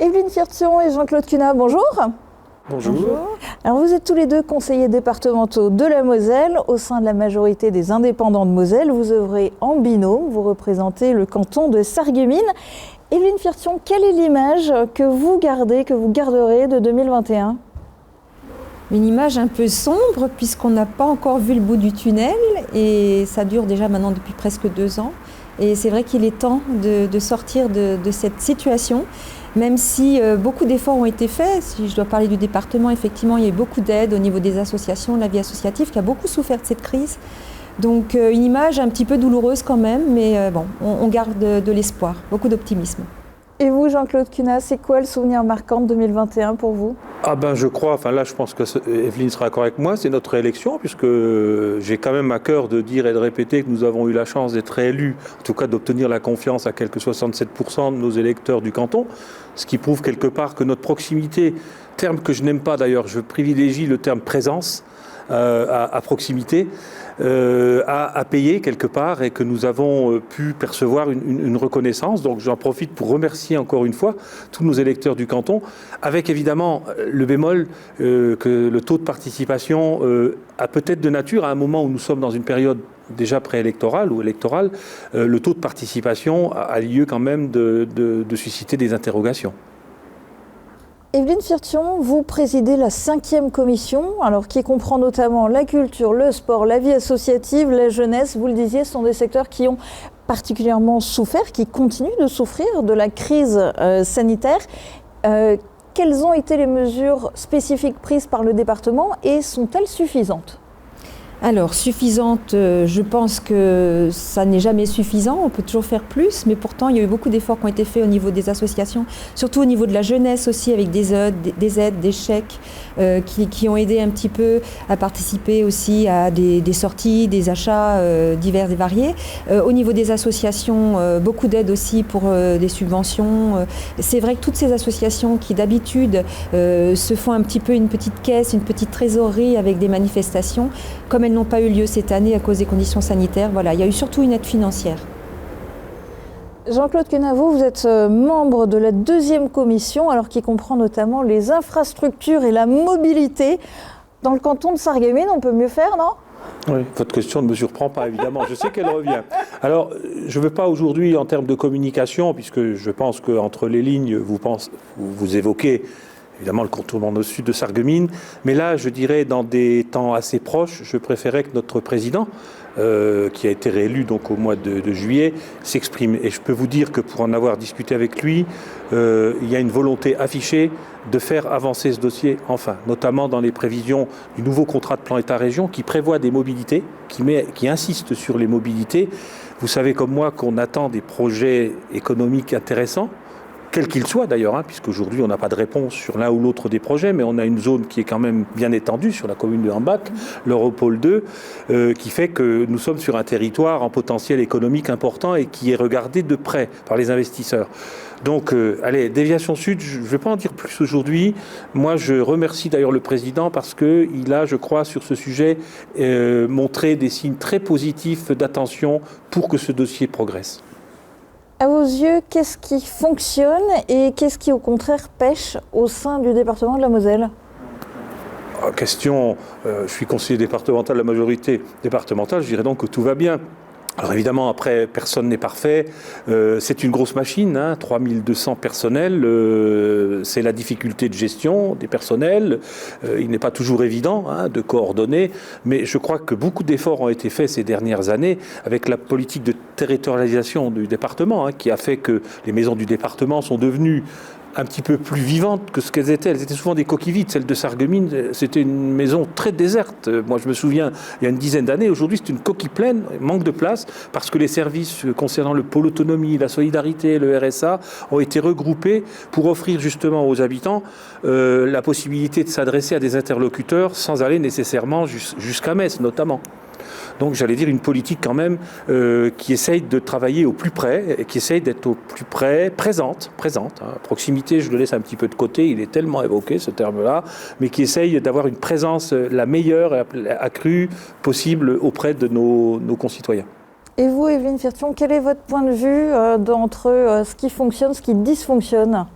Evelyne Firtion et Jean-Claude Cunat, bonjour. Bonjour. Alors vous êtes tous les deux conseillers départementaux de la Moselle. Au sein de la majorité des indépendants de Moselle, vous œuvrez en binôme, vous représentez le canton de Sarreguemines. Evelyne Firtion, quelle est l'image que vous gardez, que vous garderez de 2021 ? Une image un peu sombre puisqu'on n'a pas encore vu le bout du tunnel et ça dure déjà maintenant depuis presque 2 ans. Et c'est vrai qu'il est temps de sortir de cette situation, même si beaucoup d'efforts ont été faits. Si je dois parler du département, effectivement, il y a eu beaucoup d'aides au niveau des associations, la vie associative qui a beaucoup souffert de cette crise. Donc une image un petit peu douloureuse quand même, mais bon, on garde de l'espoir, beaucoup d'optimisme. Et vous, Jean-Claude Cunat, c'est quoi le souvenir marquant de 2021 pour vous ? Je crois, là je pense que Evelyne sera d'accord avec moi, c'est notre réélection, puisque j'ai quand même à cœur de dire et de répéter que nous avons eu la chance d'être réélus, en tout cas d'obtenir la confiance à quelque 67% de nos électeurs du canton, ce qui prouve quelque part que notre proximité, terme que je n'aime pas d'ailleurs, je privilégie le terme présence, à proximité, à payer quelque part et que nous avons pu percevoir une reconnaissance. Donc j'en profite pour remercier encore une fois tous nos électeurs du canton, avec évidemment le bémol que le taux de participation a peut-être de nature, à un moment où nous sommes dans une période déjà préélectorale ou électorale, le taux de participation a lieu quand même de susciter des interrogations. Evelyne Firtion, vous présidez la 5e commission, alors qui comprend notamment la culture, le sport, la vie associative, la jeunesse. Vous le disiez, ce sont des secteurs qui ont particulièrement souffert, qui continuent de souffrir de la crise sanitaire. Quelles ont été les mesures spécifiques prises par le département et sont-elles suffisantes ? Alors, suffisante, je pense que ça n'est jamais suffisant, on peut toujours faire plus, mais pourtant il y a eu beaucoup d'efforts qui ont été faits au niveau des associations, surtout au niveau de la jeunesse aussi, avec des aides, des chèques qui ont aidé un petit peu à participer aussi à des sorties, des achats divers et variés. Au niveau des associations, beaucoup d'aides aussi pour des subventions. C'est vrai que toutes ces associations qui d'habitude se font un petit peu une petite caisse, une petite trésorerie avec des manifestations, comme elles n'ont pas eu lieu cette année à cause des conditions sanitaires, voilà, il y a eu surtout une aide financière. Jean-Claude Cunat, vous êtes membre de la 2e commission, alors qui comprend notamment les infrastructures et la mobilité. Dans le canton de Sarreguemines, on peut mieux faire, non ? Oui, votre question ne me surprend pas, évidemment. Je sais qu'elle revient. Alors, je ne veux pas aujourd'hui, en termes de communication, puisque je pense qu'entre les lignes, vous évoquez évidemment le contournement au sud de Sarreguemines, mais là, je dirais, dans des temps assez proches, je préférais que notre président, qui a été réélu donc au mois de juillet, s'exprime. Et je peux vous dire que pour en avoir discuté avec lui, il y a une volonté affichée de faire avancer ce dossier, enfin, notamment dans les prévisions du nouveau contrat de plan État-région qui prévoit des mobilités, qui insiste sur les mobilités. Vous savez comme moi qu'on attend des projets économiques intéressants, quel qu'il soit d'ailleurs, puisqu'aujourd'hui on n'a pas de réponse sur l'un ou l'autre des projets, mais on a une zone qui est quand même bien étendue sur la commune de Hambach, l'Europole 2, qui fait que nous sommes sur un territoire en potentiel économique important et qui est regardé de près par les investisseurs. Donc, Déviation Sud, je ne vais pas en dire plus aujourd'hui. Moi, je remercie d'ailleurs le président parce qu'il a, je crois, sur ce sujet, montré des signes très positifs d'attention pour que ce dossier progresse. À vos yeux, qu'est-ce qui fonctionne et qu'est-ce qui, au contraire, pêche au sein du département de la Moselle ? Je suis conseiller départemental de la majorité départementale, je dirais donc que tout va bien. Alors évidemment, après, personne n'est parfait. C'est une grosse machine, 3200 personnels. C'est la difficulté de gestion des personnels. Il n'est pas toujours évident de coordonner. Mais je crois que beaucoup d'efforts ont été faits ces dernières années avec la politique de territorialisation du département, qui a fait que les maisons du département sont devenues un petit peu plus vivantes que ce qu'elles étaient. Elles étaient souvent des coquilles vides. Celle de Sarreguemines, c'était une maison très déserte. Moi, je me souviens, il y a une dizaine d'années, aujourd'hui, c'est une coquille pleine, manque de place, parce que les services concernant le pôle autonomie, la solidarité, le RSA, ont été regroupés pour offrir justement aux habitants la possibilité de s'adresser à des interlocuteurs sans aller nécessairement jusqu'à Metz, notamment. Donc j'allais dire une politique quand même qui essaye de travailler au plus près et qui essaye d'être au plus près, présente. Proximité, je le laisse un petit peu de côté, il est tellement évoqué ce terme-là, mais qui essaye d'avoir une présence la meilleure accrue possible auprès de nos concitoyens. Et vous, Evelyne Firtion, quel est votre point de vue entre ce qui fonctionne, ce qui dysfonctionne ?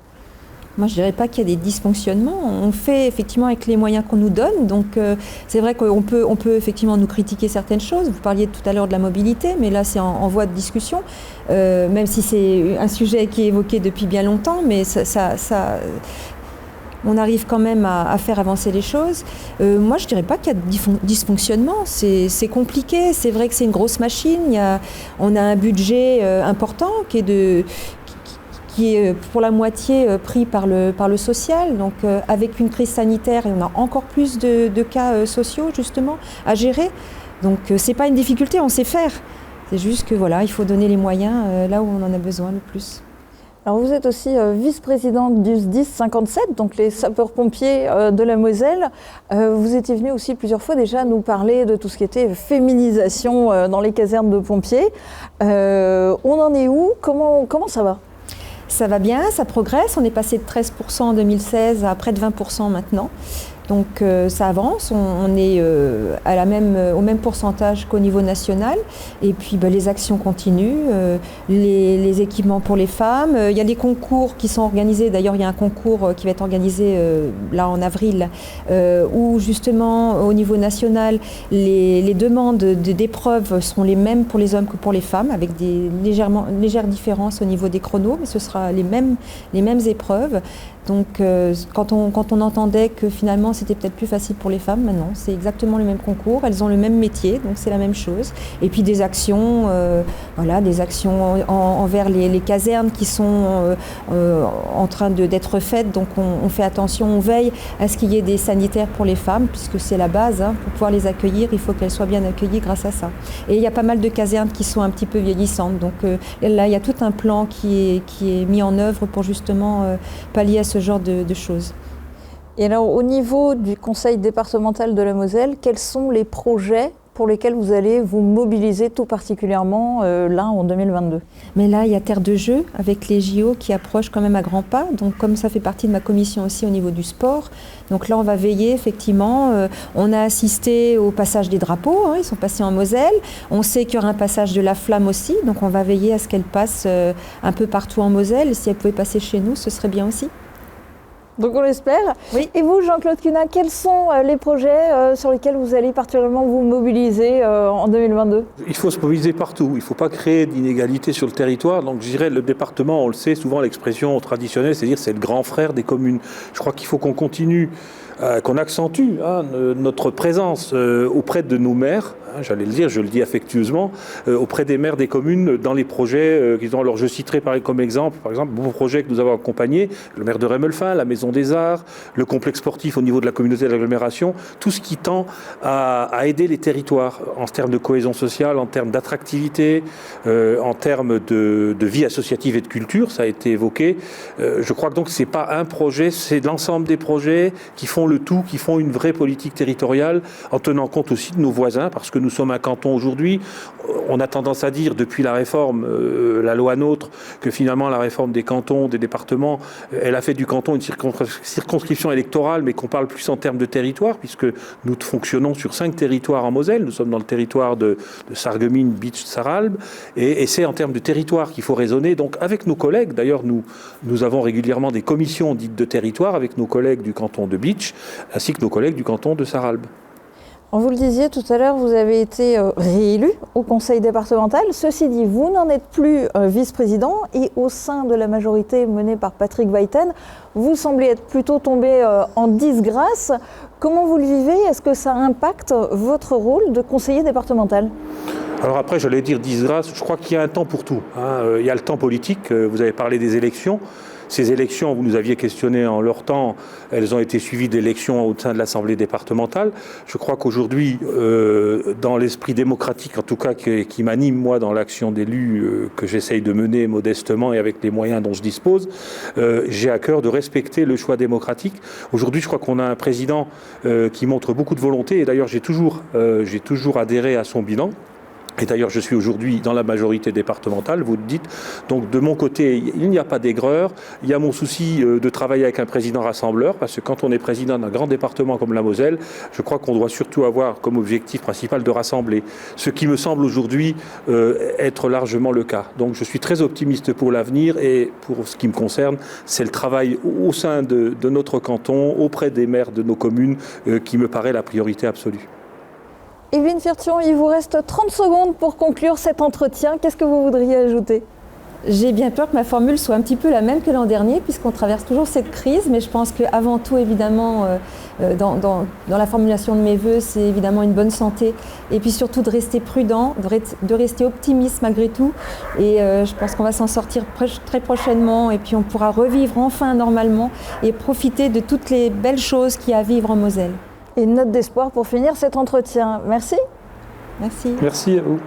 Moi, je ne dirais pas qu'il y a des dysfonctionnements. On fait effectivement avec les moyens qu'on nous donne. Donc, c'est vrai qu'on peut effectivement nous critiquer certaines choses. Vous parliez tout à l'heure de la mobilité, mais là, c'est en voie de discussion. Même si c'est un sujet qui est évoqué depuis bien longtemps, mais on arrive quand même à faire avancer les choses. Moi, je ne dirais pas qu'il y a de dysfonctionnement. C'est compliqué. C'est vrai que c'est une grosse machine. On a un budget important qui est pour la moitié pris par le social. Donc, avec une crise sanitaire, on a encore plus de cas sociaux, justement, à gérer. Donc, ce n'est pas une difficulté, on sait faire. C'est juste que, voilà, il faut donner les moyens là où on en a besoin le plus. Alors vous êtes aussi vice-présidente du SDIS 57, donc les sapeurs-pompiers de la Moselle. Vous étiez venue aussi plusieurs fois déjà nous parler de tout ce qui était féminisation dans les casernes de pompiers. On en est où ? Comment ça va ? Ça va bien, ça progresse. On est passé de 13% en 2016 à près de 20% maintenant. Donc ça avance, on est au même pourcentage qu'au niveau national. Et puis les actions continuent, les équipements pour les femmes. Il y a des concours qui sont organisés. D'ailleurs, il y a un concours qui va être organisé là en avril, où justement au niveau national, les demandes d'épreuves seront les mêmes pour les hommes que pour les femmes, avec des légères différences au niveau des chronos, mais ce sera les mêmes épreuves. Donc quand on entendait que finalement c'était peut-être plus facile pour les femmes, maintenant c'est exactement le même concours, elles ont le même métier, donc c'est la même chose. Et puis des actions, des actions envers les casernes qui sont en train d'être faites, donc on fait attention, on veille à ce qu'il y ait des sanitaires pour les femmes, puisque c'est la base, pour pouvoir les accueillir, il faut qu'elles soient bien accueillies grâce à ça. Et il y a pas mal de casernes qui sont un petit peu vieillissantes, donc là il y a tout un plan qui est mis en œuvre pour justement pallier à ce genre de choses. Et alors, au niveau du conseil départemental de la Moselle, quels sont les projets pour lesquels vous allez vous mobiliser tout particulièrement là en 2022 ? Mais là, il y a Terre de Jeux avec les JO qui approchent quand même à grands pas. Donc, comme ça fait partie de ma commission aussi au niveau du sport, donc là, on va veiller effectivement. On a assisté au passage des drapeaux, ils sont passés en Moselle. On sait qu'il y aura un passage de la flamme aussi, donc on va veiller à ce qu'elle passe un peu partout en Moselle. Si elle pouvait passer chez nous, ce serait bien aussi. Donc on l'espère. Oui. Et vous, Jean-Claude Cunat, quels sont les projets sur lesquels vous allez particulièrement vous mobiliser en 2022 ? Il faut se mobiliser partout. Il ne faut pas créer d'inégalités sur le territoire. Donc je dirais le département, on le sait, souvent l'expression traditionnelle, c'est-à-dire c'est le grand frère des communes. Je crois qu'il faut qu'on continue, qu'on accentue notre présence auprès de nos maires, j'allais le dire, je le dis affectueusement, auprès des maires des communes dans les projets qu'ils ont. Alors je citerai comme exemple, beaucoup de projets que nous avons accompagnés, le maire de Rémelfin, la Maison des Arts, le complexe sportif au niveau de la communauté de l'agglomération, tout ce qui tend à aider les territoires en termes de cohésion sociale, en termes d'attractivité, en termes de vie associative et de culture, ça a été évoqué. Je crois que donc c'est pas un projet, c'est l'ensemble des projets qui font le tout, qui font une vraie politique territoriale, en tenant compte aussi de nos voisins, parce que nous sommes un canton aujourd'hui. On a tendance à dire, depuis la réforme, la loi NOTRe, que finalement la réforme des cantons, des départements, elle a fait du canton une circonscription électorale, mais qu'on parle plus en termes de territoire, puisque nous fonctionnons sur 5 territoires en Moselle. Nous sommes dans le territoire de Sarreguemines, Bitche, Sarralbe, et c'est en termes de territoire qu'il faut raisonner. Donc avec nos collègues, d'ailleurs nous avons régulièrement des commissions dites de territoire avec nos collègues du canton de Bitche, ainsi que nos collègues du canton de Sarralbe. Vous le disiez tout à l'heure, vous avez été réélu au conseil départemental. Ceci dit, vous n'en êtes plus vice-président et au sein de la majorité menée par Patrick Weiten, vous semblez être plutôt tombé en disgrâce. Comment vous le vivez ? Est-ce que ça impacte votre rôle de conseiller départemental ? Alors après, j'allais dire disgrâce, je crois qu'il y a un temps pour tout. Il y a le temps politique, vous avez parlé des élections. Ces élections, vous nous aviez questionné en leur temps, elles ont été suivies d'élections au sein de l'Assemblée départementale. Je crois qu'aujourd'hui, dans l'esprit démocratique, en tout cas qui m'anime moi dans l'action d'élu que j'essaye de mener modestement et avec les moyens dont je dispose, j'ai à cœur de respecter le choix démocratique. Aujourd'hui, je crois qu'on a un président qui montre beaucoup de volonté, et d'ailleurs j'ai toujours adhéré à son bilan. Et d'ailleurs, je suis aujourd'hui dans la majorité départementale, vous le dites. Donc, de mon côté, il n'y a pas d'aigreur. Il y a mon souci de travailler avec un président rassembleur, parce que quand on est président d'un grand département comme la Moselle, je crois qu'on doit surtout avoir comme objectif principal de rassembler. Ce qui me semble aujourd'hui être largement le cas. Donc, je suis très optimiste pour l'avenir et pour ce qui me concerne, c'est le travail au sein de notre canton, auprès des maires de nos communes, qui me paraît la priorité absolue. Evelyne Firtion, il vous reste 30 secondes pour conclure cet entretien. Qu'est-ce que vous voudriez ajouter ? J'ai bien peur que ma formule soit un petit peu la même que l'an dernier, puisqu'on traverse toujours cette crise, mais je pense qu'avant tout, évidemment, dans la formulation de mes vœux, c'est évidemment une bonne santé, et puis surtout de rester prudent, de rester optimiste malgré tout, et je pense qu'on va s'en sortir très prochainement, et puis on pourra revivre enfin normalement, et profiter de toutes les belles choses qu'il y a à vivre en Moselle. Et une note d'espoir pour finir cet entretien. Merci. Merci. Merci à vous.